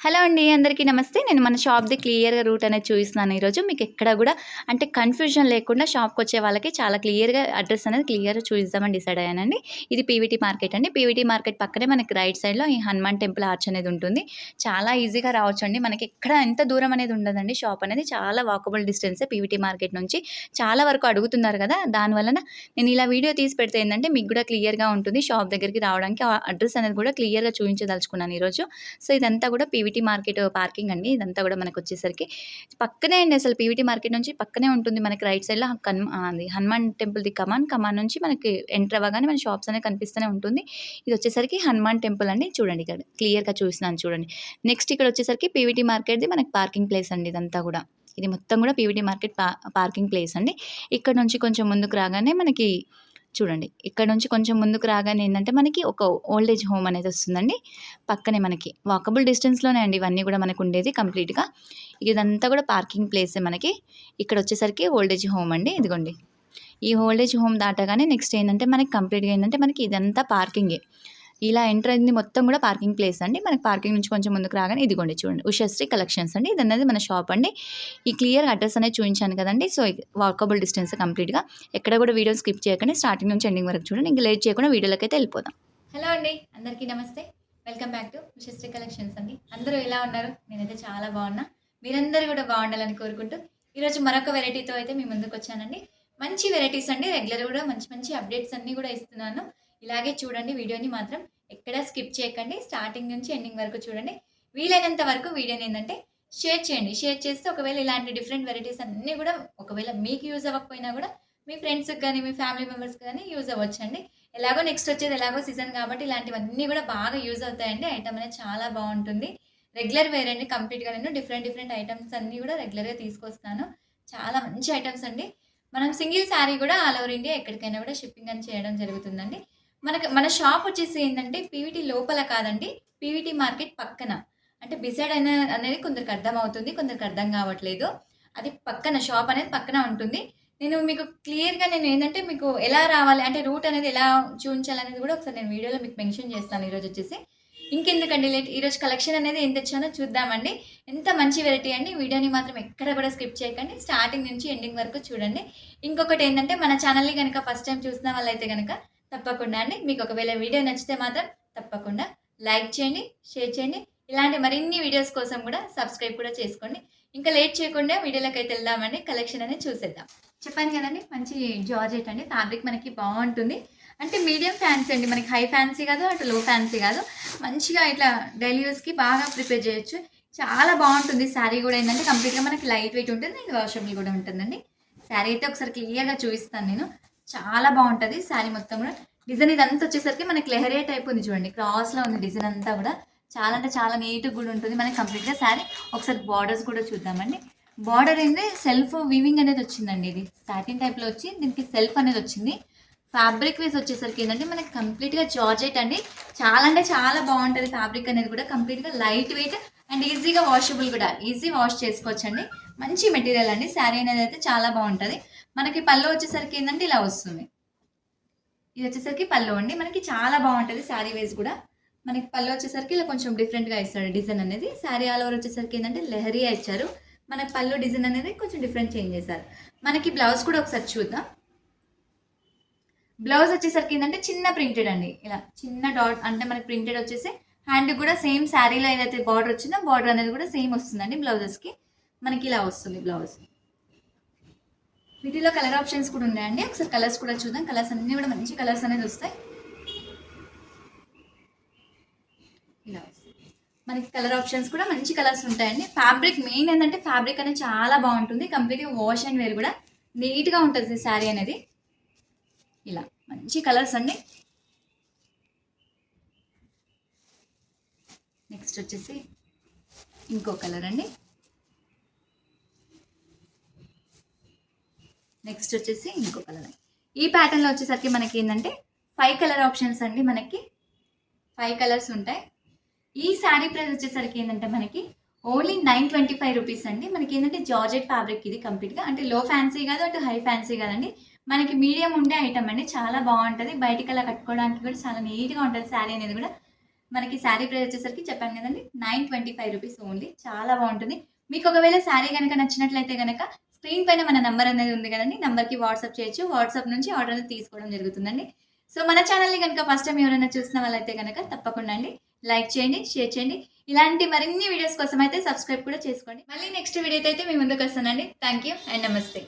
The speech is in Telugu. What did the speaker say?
హలో అండి. అందరికీ నమస్తే. నేను మన షాప్‌ది క్లియర్‌గా రూట్ అనేది చూపిస్తున్నాను ఈరోజు. మీకు ఎక్కడ గూడా అంటే కన్‌ఫ్యూజన్ లేకుండా షాప్‌కొచ్చే వాళ్ళకి చాలా క్లియర్‌గా అడ్రెస్ అనేది క్లియర్‌గా చూపిద్దామని డిసైడ్ అయ్యానండి. ఇది పీవీటీ మార్కెట్ అండి. పీవీటీ మార్కెట్ పక్కనే మనకి రైట్ సైడ్‌లో ఈ హనుమాన్ టెంపుల్ ఆర్చ్ అనేది ఉంటుంది. చాలా ఈజీగా రావచ్చండి. మనకి ఎక్కడ ఎంత దూరం అనేది ఉండదండి. షాప్ అనేది చాలా వాకబుల్ డిస్టెన్సే పీవీటీ మార్కెట్ నుంచి. చాలా వరకు అడుగుతున్నారు గదా! దానివలన నేను ఇలా వీడియో తీసి పెడితే ఏందంటే మీకు గూడా క్లియర్‌గా ఉంటుంది. షాప్ దగ్గరికి రావడానికి అడ్రెస్ అనేది గూడా క్లియర్‌గా చూపించదలుచుకున్నాను ఈరోజు. సో, ఇదంతా గూడా పీవీటీ మార్కెట్ పార్కింగ్ అండి. ఇదంతా గూడా మనకొచ్చేసరికి పక్కనే అండి. అసలు పీవీటీ మార్కెట్ నుంచి పక్కనే ఉంటుంది. మనకి రైట్ సైడ్‌లో అది హనుమాన్ టెంపుల్‌ది కమాన్. కమాన్ నుంచి మనకి ఎంటర్ అవ్వగానే మన షాప్స్ అనేవి కనిపిస్తూనే ఉంటుంది. ఇదొచ్చేసరికి హనుమాన్ టెంపుల్ అండి. చూడండి ఇక్కడ క్లియర్‌గా చూపిస్తున్నాను చూడండి. నెక్స్ట్ ఇక్కడొచ్చేసరికి పీవీటీ మార్కెట్‌ది మనకి పార్కింగ్ ప్లేస్ అండి ఇదంతా గూడా. ఇది మొత్తం గూడా పీవీటీ మార్కెట్ పార్కింగ్ ప్లేస్ అండి. ఇక్కడ నుంచి కొంచెం ముందుకు రాగానే మనకి చూడండి. ఇక్కడ నుంచి కొంచెం ముందుకు రాగానే ఏందంటే మనకి ఒక ఓల్డ్ ఏజ్ హోమ్ అనేది వస్తుందండి. పక్కనే మనకి వాకబుల్ డిస్టెన్స్‌లోనే అండి ఇవన్నీ గూడా మనకుండేది కంప్లీట్‌గా. ఇదంతా గూడా పార్కింగ్ ప్లేసే మనకి. ఇక్కడొచ్చేసరికి ఓల్డ్ ఏజ్ హోమ్ అండి. ఇదిగోండి. ఈ ఓల్డ్ ఏజ్ హోమ్ దాటగానే నెక్స్ట్ ఏందంటే మనకి కంప్లీట్‌గా ఏందంటే మనకి ఇదంతా పార్కింగే. ఇలా ఎంటర్ అయింది మొత్తం గూడా పార్కింగ్ ప్లేస్ అండి. మనకి పార్కింగ్ నుంచి కొంచెం ముందుకు రాగానే ఇదిగోండి చూడండి. ఉషశ్రీ కలెక్షన్స్ అండి. ఇదనేది మన షాప్ అండి. ఈ క్లియర్ అడ్రెస్ అనేది చూయించాను కదండీ! సో, వాకబుల్ డిస్టెన్స్ కంప్లీట్‌గా. ఎక్కడ గూడా వీడియోని స్కిప్ చేయకండి. స్టార్టింగ్ నుంచి ఎండింగ్ వరకు చూడండి. ఇంక లేట్ చేయకుండా వీడియోలోకైతే ఎళ్ళిపోదాం. హలో అండి. అందరికీ నమస్తే. Welcome back to Ushasri collections అండి. అందరూ ఎలా ఉన్నారు? నేనైతే చాలా బాగున్నా. మీరందరూ గూడా బాగుండాలని కోరుకుంటూ ఈరోజు మరొక వెరైటీతో అయితే మీ ముందుకొచ్చానండి. మంచి వెరైటీస్ అండి. రెగ్యులర్ గూడా మంచి మంచి అప్డేట్స్ అన్నీ గూడా ఇస్తున్నాను. ఇలాగే చూడండి వీడియోని మాత్రం ఎక్కడా స్కిప్ చేయకండి. స్టార్టింగ్ నుంచి ఎండింగ్ వరకు చూడండి. వీలైనంత వరకు వీడియోని ఏందంటే షేర్ చేయండి. షేర్ చేస్తే ఒకవేళ ఇలాంటి డిఫరెంట్ వెరైటీస్ అన్నీ గూడా ఒకవేళ మీకు యూజ్ అవ్వకపోయినా గూడా మీ ఫ్రెండ్స్‌కి గానీ, మీ ఫ్యామిలీ మెంబర్స్‌కి గానీ యూజ్ అవ్వచ్చండి. ఎలాగో నెక్స్ట్ వచ్చేది ఎలాగో సీజన్ కాబట్టి ఇలాంటివన్నీ గూడా బాగా యూజ్ అవుతాయండి. ఐటెమ్ అనేది చాలా బావుంటుంది. రెగ్యులర్ వేర్ అండి కంప్లీట్‌గా నేను డిఫరెంట్ డిఫరెంట్ ఐటెమ్స్ అన్నీ గూడా రెగ్యులర్‌గా తీసుకొస్తాను. చాలా మంచి ఐటెమ్స్ అండి. మనం సింగిల్ శారీ గూడా ఆల్ ఓవర్ ఇండియా ఎక్కడికైనా గూడా షిప్పింగ్ అని చేయడం జరుగుతుందండి. మన షాప్ వచ్చేసి ఏందంటే పీవీటీ లోపల కాదండి. పీవీటీ మార్కెట్ పక్కన. అంటే బిసైడ్ అనేది కొందరికి అర్థమవుతుంది. కొందరికి అర్థం కావట్లేదు. అది పక్కన షాప్ అనేది పక్కన ఉంటుంది. నేను మీకు క్లియర్‌గా నేనేందంటే మీకు ఎలా రావాలి అంటే రూట్ అనేది ఎలా చూయించాలనేది గూడా ఒకసారి నేను వీడియోలో మీకు మెన్షన్ చేస్తాను ఈరోజొచ్చేసి. ఇంకెందుకండి లేట్ ఈరోజు కలెక్షన్ అనేది ఏం తెచ్చానో చూద్దామండి. ఎంత మంచి వెరైటీ అండి. వీడియోని మాత్రం ఎక్కడ కూడా స్కిప్ చేయకండి. స్టార్టింగ్ నుంచి ఎండింగ్ వరకు చూడండి. ఇంకొకటేందంటే మన ఛానల్‌ని గనక ఫస్ట్ టైమ్ చూసిన వాళ్ళైతే గనక తప్పకుండా అండి మీకు ఒకవేళ వీడియో నచ్చితే మాత్రం తప్పకుండా లైక్ చేయండి, షేర్ చేయండి. ఇలాంటి మరిన్ని వీడియోస్ కోసం కూడా సబ్స్క్రైబ్ కూడా చేసుకోండి. ఇంకా లేట్ చేయకుండా వీడియోలోకైతే వెళ్దామండి. కలెక్షన్ అనేది చూసేద్దాం. చెప్పాను కదండీ! మంచి జార్జెట్ అండి. ఫ్యాబ్రిక్ మనకి బావుంటుంది. అంటే మీడియం ఫ్యాన్సీ అండి. మనకి హై ఫ్యాన్సీ కాదు, అటు లో ఫ్యాన్సీ కాదు. మంచిగా ఇట్లా డైలీ యూజ్‌కి బాగా ప్రిపేర్ చేయొచ్చు. చాలా బావుంటుంది. శారీ కూడా ఏందంటే కంప్లీట్‌గా మనకి లైట్ వెయిట్ ఉంటుంది. అండ్ వాషబుల్ కూడా ఉంటుందండి. శారీ అయితే ఒకసారి క్లియర్‌గా చూపిస్తాను నేను. చాలా బావుంటది శారీ మొత్తం కూడా. డిజైన్ ఇదంతా వచ్చేసరికి మనకి లెహరియా టైప్ ఉంది చూడండి. క్రాస్‌లో ఉంది డిజైన్ అంతా కూడా. చాలా అంటే చాలా నీట్‌గా కూడా ఉంటుంది. మనకి కంప్లీట్‌గా శారీ ఒకసారి బార్డర్స్ కూడా చూద్దామండి. బార్డర్ ఏంది సెల్ఫ్ వీవింగ్ అనేది వచ్చిందండి. ఇది సాటిన్ టైప్‌లో వచ్చి దీనికి సెల్ఫ్ అనేది వచ్చింది. ఫ్యాబ్రిక్ వైస్ వచ్చేసరికి ఏంటంటే మనకి కంప్లీట్‌గా జార్జెట్ అండి. చాలా అంటే చాలా బావుంటది ఫ్యాబ్రిక్ అనేది కూడా కంప్లీట్‌గా లైట్ వెయిట్ అండ్ ఈజీగా వాషబుల్ కూడా. ఈజీ వాష్ చేసుకోవచ్చండి. మంచి మెటీరియల్ అండి. శారీ అనేది అయితే చాలా బావుంటది. మనకి పళ్ళు వచ్చేసరికి ఏందంటే ఇలా వస్తుంది. ఇది వచ్చేసరికి పళ్ళు అండి. మనకి చాలా బావుంటది శారీ వైస్ కూడా. మనకి పళ్ళు వచ్చేసరికి ఇలా కొంచెం డిఫరెంట్‌గా ఇస్తాడు డిజైన్ అనేది. శారీ ఆల్ ఓవర్ వచ్చేసరికి ఏందంటే లెహరియా ఇచ్చారు. మనకి పళ్ళు డిజైన్ అనేది కొంచెం డిఫరెంట్ చేంజ్ చేశారు. మనకి బ్లౌజ్ కూడా ఒకసారి చూద్దాం. బ్లౌజ్ వచ్చేసరికి ఏంటంటే చిన్న ప్రింటెడ్ అండి. ఇలా చిన్న డాట్ అంటే మనకి ప్రింటెడ్ వచ్చేసి హ్యాండ్ కూడా సేమ్ శారీలో ఏదైతే బార్డర్ వచ్చిందో బార్డర్ అనేది కూడా సేమ్ వస్తుందండి బ్లౌజెస్‌కి. మనకి ఇలా వస్తుంది బ్లౌజ్. వీటిలో కలర్ ఆప్షన్స్ కూడా ఉన్నాయండి. ఒకసారి కలర్స్ కూడా చూద్దాం. కలర్స్ అన్నీ కూడా మంచి కలర్స్ అనేది వస్తాయి. ఇలా వస్తాయి. మనకి కలర్ ఆప్షన్స్ కూడా మంచి కలర్స్ ఉంటాయండి. ఫ్యాబ్రిక్ మెయిన్ ఏంటంటే ఫ్యాబ్రిక్ అనేది చాలా బాగుంటుంది. కంప్లీట్‌గా వాష్ అండ్ వేర్ కూడా నీట్‌గా ఉంటుంది శారీ అనేది. ఇలా మంచి కలర్స్ అండి. నెక్స్ట్ వచ్చేసి ఇంకో కలర్ అండి. నెక్స్ట్ వచ్చేసి ఇంకో కలర్. ఈ ప్యాటర్న్‌లో వచ్చేసరికి మనకి ఏంటంటే 5 కలర్ ఆప్షన్స్ అండి. మనకి 5 కలర్స్ ఉంటాయి. ఈ శారీ ప్రైస్ వచ్చేసరికి ఏంటంటే మనకి ఓన్లీ 925 రూపీస్ అండి. మనకి ఏంటంటే జార్జెట్ ఫ్యాబ్రిక్ ఇది కంప్లీట్‌గా. అంటే లో ఫ్యాన్సీ కాదు, అటు హై ఫ్యాన్సీ కాదండి. మనకి మీడియం ఉండే ఐటమ్ అండి. చాలా బాగుంటుంది. బయటికి అలా కట్టుకోవడానికి కూడా చాలా నీట్‌గా ఉంటుంది శారీ అనేది కూడా. మనకి శారీ ప్రైస్ వచ్చేసరికి చెప్పాను కదండి 925 రూపీస్ ఓన్లీ. చాలా బాగుంటుంది. మీకు ఒకవేళ శారీ కనుక నచ్చినట్లయితే కనుక స్క్రీన్ పైన మన నంబర్ అనేది ఉంది కదండి, నంబర్కి వాట్సాప్ చేయొచ్చు. వాట్సాప్ నుంచి ఆర్డర్ అనేది తీసుకోవడం జరుగుతుందండి. సో మన ఛానల్ని కనుక ఫస్ట్ టైం ఎవరైనా చూసిన వాళ్ళైతే కనుక తప్పకుండా అండి లైక్ చేయండి, షేర్ చేయండి. ఇలాంటి మరిన్ని వీడియోస్ కోసం అయితే సబ్స్క్రైబ్ కూడా చేసుకోండి. మళ్ళీ నెక్స్ట్ వీడియోతో అయితే మీ ముందుకు వస్తానండి. థ్యాంక్ యూ అండ్ నమస్తే.